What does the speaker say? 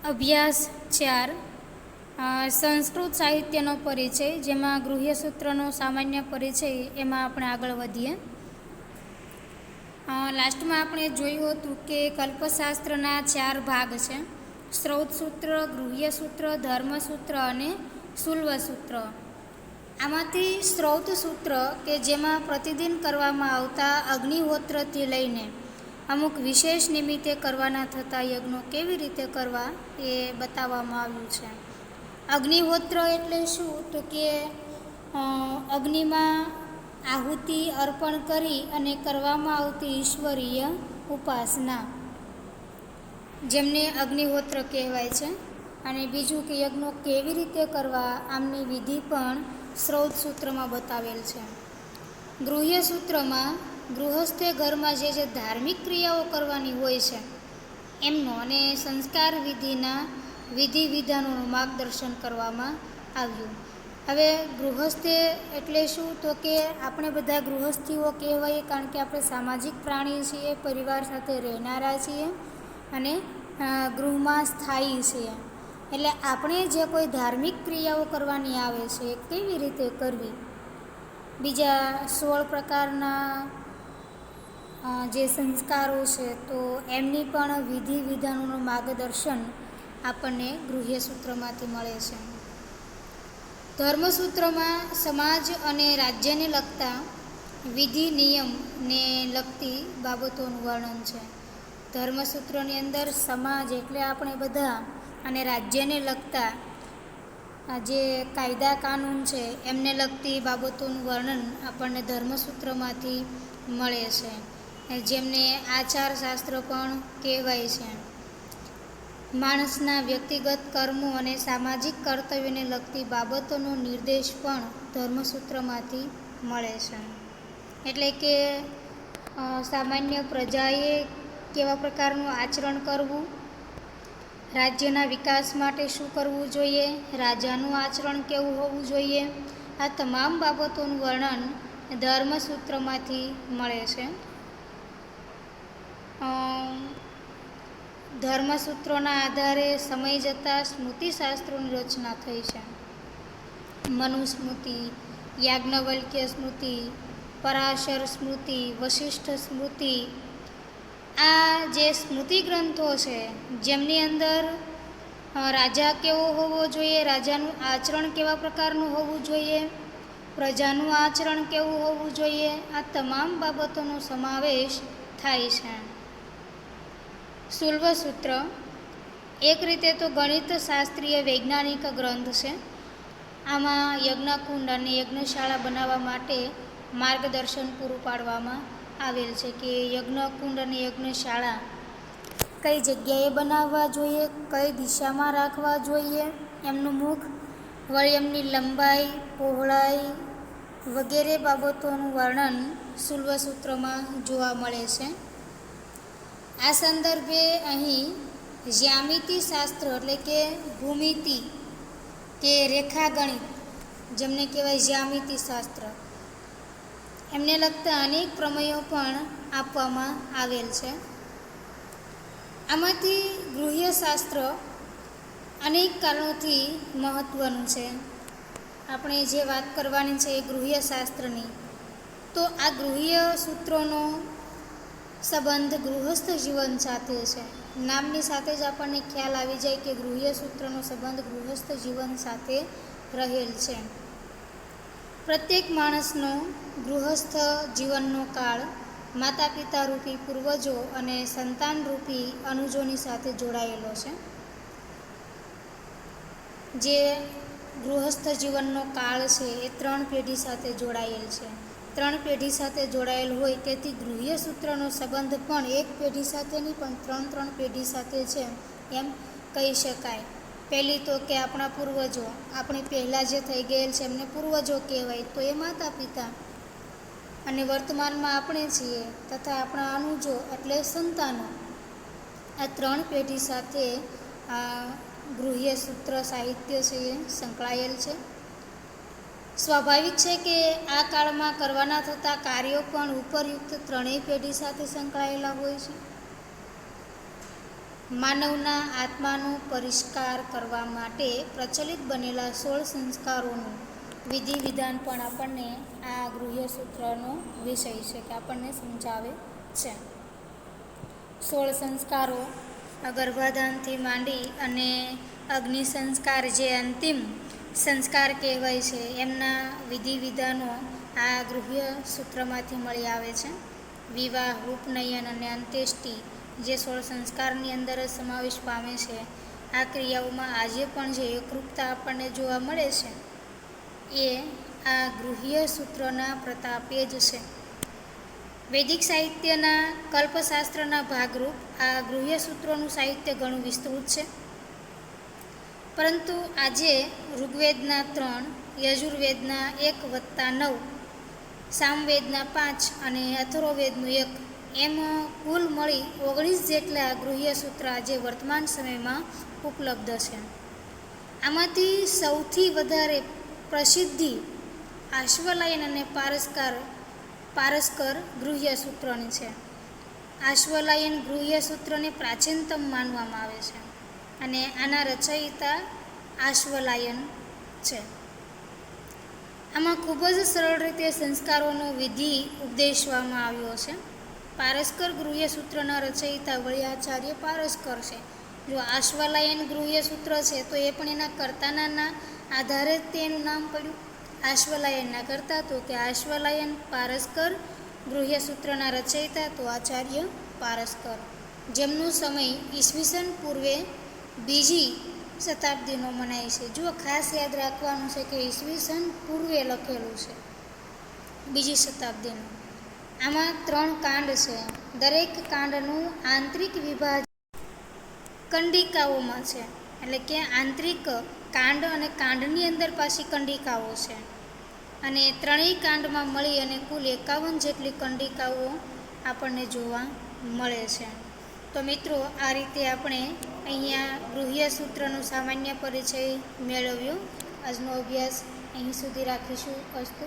અભ્યાસ 4 સંસ્કૃત સાહિત્યનો પરિચય, જેમાં ગૃહ્ય સૂત્રનો સામાન્ય પરિચય, એમાં આપણે આગળ વધીએ. લાસ્ટમાં આપણે જોયું હતું કે કલ્પશાસ્ત્રના 4 ભાગ છે: શ્રૌત સૂત્ર, ગૃહ્ય સૂત્ર, ધર્મસૂત્ર અને શુલ્વ સૂત્ર. આમાંથી શ્રૌત સૂત્ર કે જેમાં પ્રતિદિન કરવામાં આવતા અગ્નિહોત્રથી લઈને અમુક વિશેષ નિમિત્તે કરવાના થતા યજ્ઞો કેવી રીતે કરવા એ બતાવવામાં આવ્યું છે. અગ્નિહોત્ર એટલે શું? તો કે અગ્નિમાં આહુતિ અર્પણ કરી અને કરવામાં આવતી ઈશ્વરીય ઉપાસના, જેમને અગ્નિહોત્ર કહેવાય છે. અને બીજું કે યજ્ઞો કેવી રીતે કરવા, આમની વિધિ પણ શ્રૌત સૂત્રમાં બતાવેલ છે. ગૃહ્ય સૂત્રમાં ગૃહસ્થે ઘરમાં જે ધાર્મિક ક્રિયાઓ કરવાની હોય છે એમનો અને સંસ્કાર વિધિના વિધિ વિધાનોનું માર્ગદર્શન કરવામાં આવ્યું. હવે ગૃહસ્થે એટલે શું? તો કે આપણે બધા ગૃહસ્થીઓ કહેવાય, કારણ કે આપણે સામાજિક પ્રાણી છીએ, પરિવાર સાથે રહેનારા છીએ અને ગૃહમાં સ્થાયી છીએ. એટલે આપણે જે કોઈ ધાર્મિક ક્રિયાઓ કરવાની આવે છે એ કેવી રીતે કરવી, બીજા 16 પ્રકારના જે સંસ્કારો છે તો એમની પણ વિધિ વિધાનોનું માર્ગદર્શન આપણને ગૃહ્ય સૂત્રમાંથી મળે છે. ધર્મસૂત્રમાં સમાજ અને રાજ્યને લગતા વિધિ નિયમને લગતી બાબતોનું વર્ણન છે. ધર્મસૂત્રની અંદર સમાજ એટલે આપણે બધા અને રાજ્યને લગતા જે કાયદા કાનૂન છે એમને લગતી બાબતોનું વર્ણન આપણને ધર્મસૂત્રમાંથી મળે છે, જેમને આચાર શાસ્ત્ર પણ કહેવાય છે. માણસના વ્યક્તિગત કર્મો અને સામાજિક કર્તવ્યોને લગતી બાબતોનો નિર્દેશ પણ ધર્મસૂત્રમાંથી મળે છે. એટલે કે સામાન્ય પ્રજાએ કેવા પ્રકારનું આચરણ કરવું, રાજ્યના વિકાસ માટે શું કરવું જોઈએ, રાજાનું આચરણ કેવું હોવું જોઈએ, આ તમામ બાબતોનું વર્ણન ધર્મસૂત્રમાંથી મળે છે. ધર્મસૂત્રોના આધારે સમય જતાં સ્મૃતિશાસ્ત્રોની રચના થઈ છે. મનુસ્મૃતિ, યાજ્ઞવલ્ક્ય સ્મૃતિ, પરાશર સ્મૃતિ, વશિષ્ઠ સ્મૃતિ, આ જે સ્મૃતિ ગ્રંથો છે જેમની અંદર રાજા કેવો હોવો જોઈએ, રાજાનું આચરણ કેવા પ્રકારનું હોવું જોઈએ, પ્રજાનું આચરણ કેવું હોવું જોઈએ, આ તમામ બાબતોનો સમાવેશ થાય છે. શુલ્વ સૂત્ર એક રીતે તો ગણિત શાસ્ત્રીય વૈજ્ઞાનિક ગ્રંથ છે. આમાં યજ્ઞકુંડ અને યજ્ઞશાળા બનાવવા માટે માર્ગદર્શન પૂરું પાડવામાં આવેલ છે કે યજ્ઞકુંડ અને યજ્ઞશાળા કઈ જગ્યાએ બનાવવા જોઈએ, કઈ દિશામાં રાખવા જોઈએ, એમનું મુખ, વળી એમની લંબાઈ, પહોળાઈ વગેરે બાબતોનું વર્ણન શુલ્વ સૂત્રમાં જોવા મળે છે. આ સંદર્ભે અહીં જ્યામિતિ શાસ્ત્ર એટલે કે ભૂમિતિ કે રેખાગણિત, જેમને કહેવાય જ્યામિતિ શાસ્ત્ર, એમને લગતા અનેક પ્રમેયો પણ આપવામાં આવેલ છે. આમાંથી ગૃહ્ય શાસ્ત્ર અનેક કારણોથી મહત્ત્વનું છે. આપણે જે વાત કરવાની છે એ ગૃહ્ય શાસ્ત્રની, તો આ ગૃહ્ય સૂત્રોનો સંબંધ ગૃહસ્થ જીવન સાથે છે. નામની સાથે જ આપણને ખ્યાલ આવી જાય કે ગૃહ્ય સૂત્રનો સંબંધ ગૃહસ્થ જીવન સાથે રહેલ છે. પ્રત્યેક માણસનો ગૃહસ્થ જીવનનો કાળ માતા પિતા રૂપી પૂર્વજો અને સંતાન રૂપી અનુજોની સાથે જોડાયેલો છે. જે ગૃહસ્થ જીવનનો કાળ છે એ 3 પેઢી સાથે જોડાયેલ છે. 3 પેઢી સાથે જોડાયેલ હોય તેથી ગૃહ્ય સૂત્રનો સંબંધ પણ એક પેઢી સાથે નહીં પણ 3 પેઢી સાથે છે એમ કહી શકાય. પહેલી તો કે આપણા પૂર્વજો, આપણે પહેલાં જે થઈ ગયેલ છે એમને પૂર્વજો કહેવાય, તો એ માતા પિતા, અને વર્તમાનમાં આપણે છીએ તથા આપણા અનુજો એટલે સંતાનો. આ 3 પેઢી સાથે આ ગૃહ્ય સૂત્ર સાહિત્ય છે એ સંકળાયેલ છે. સ્વાભાવિક છે કે આ કાળમાં કરવાના થતા કાર્યો પણ ઉપરયુક્ત 3 પેઢી સાથે સંકળાયેલા હોય છે. માનવના આત્માનો પરિષ્કાર કરવા માટે પ્રચલિત બનેલા 16 સંસ્કારોનું વિધિ વિધાન પણ આપણને આ ગૃહ્ય સૂત્રનો વિષય છે કે આપણને સમજાવે છે. 16 સંસ્કારો ગર્ભાધાનથી માંડી અને અગ્નિ સંસ્કાર જે અંતિમ સંસ્કાર કહેવાય છે એમના વિધિ વિધાનો આ ગૃહ્ય સૂત્રમાંથી મળી આવે છે. વિવાહ, ઉપનયન અને અંત્યેષ્ટિ જે 16 સંસ્કારની અંદર જ સમાવેશ પામે છે. આ ક્રિયાઓમાં આજે પણ જે એકરૂપતા આપણને જોવા મળે છે એ આ ગૃહ્ય સૂત્રના પ્રતાપે જ છે. વૈદિક સાહિત્યના કલ્પશાસ્ત્રના ભાગરૂપ આ ગૃહ્ય સૂત્રોનું સાહિત્ય ઘણું વિસ્તૃત છે. પરંતુ આજે ઋગ્વેદના 3, યજુર્વેદના 1+9, સામવેદના 5 અને અથર્વવેદનું 1 એમ કુલ મળી 19 જેટલા ગૃહ્ય સૂત્ર આજે વર્તમાન સમયમાં ઉપલબ્ધ છે. આમાંથી સૌથી વધારે પ્રસિદ્ધિ આશ્વલાયન અને પારસ્કર ગૃહ્ય સૂત્રની છે. આશ્વલાયન ગૃહ્ય સૂત્રને પ્રાચીનતમ માનવામાં આવે છે અને આના રચયિતા આશ્વલાયન છે. આમાં ખૂબ જ સરળ રીતે સંસ્કારોનો વિધિ ઉપદેશવામાં આવ્યો છે. પારસ્કર ગૃહ્ય સૂત્રના રચયિતા વળ્યાચાર્ય પારસ્કર છે. જો આશ્વલાયન ગૃહ્ય સૂત્ર છે તો એ પણ એના કર્તાના આધારે જ તેનું નામ પડ્યું. આશ્વલાયનના કરતા તો કે આશ્વલાયન, પારસ્કર ગૃહ્ય સૂત્રના રચયિતા તો આચાર્ય પારસ્કર, જેમનો સમય ઈસવીસન પૂર્વે 2જી શતાબ્દીનો મનાય છે. જો ખાસ યાદ રાખવાનું છે કે ઈસવીસન પૂર્વે લખેલું છે, 2જી શતાબ્દીનું. આમાં 3 કાંડ છે. દરેક કાંડનું આંતરિક વિભાજન કંડિકાઓમાં છે. એટલે કે આંતરિક કાંડ અને કાંડની અંદર પાછી કંડિકાઓ છે અને ત્રણેય કાંડમાં મળી અને કુલ 51 જેટલી કંડિકાઓ આપણને જોવા મળે છે. તો મિત્રો, આ રીતે આપણે અહીંયા ગૃહ્ય સૂત્રનો સામાન્ય પરિચય મેળવ્યો. આજનો અભ્યાસ અહીં સુધી રાખીશું. અસ્તુ.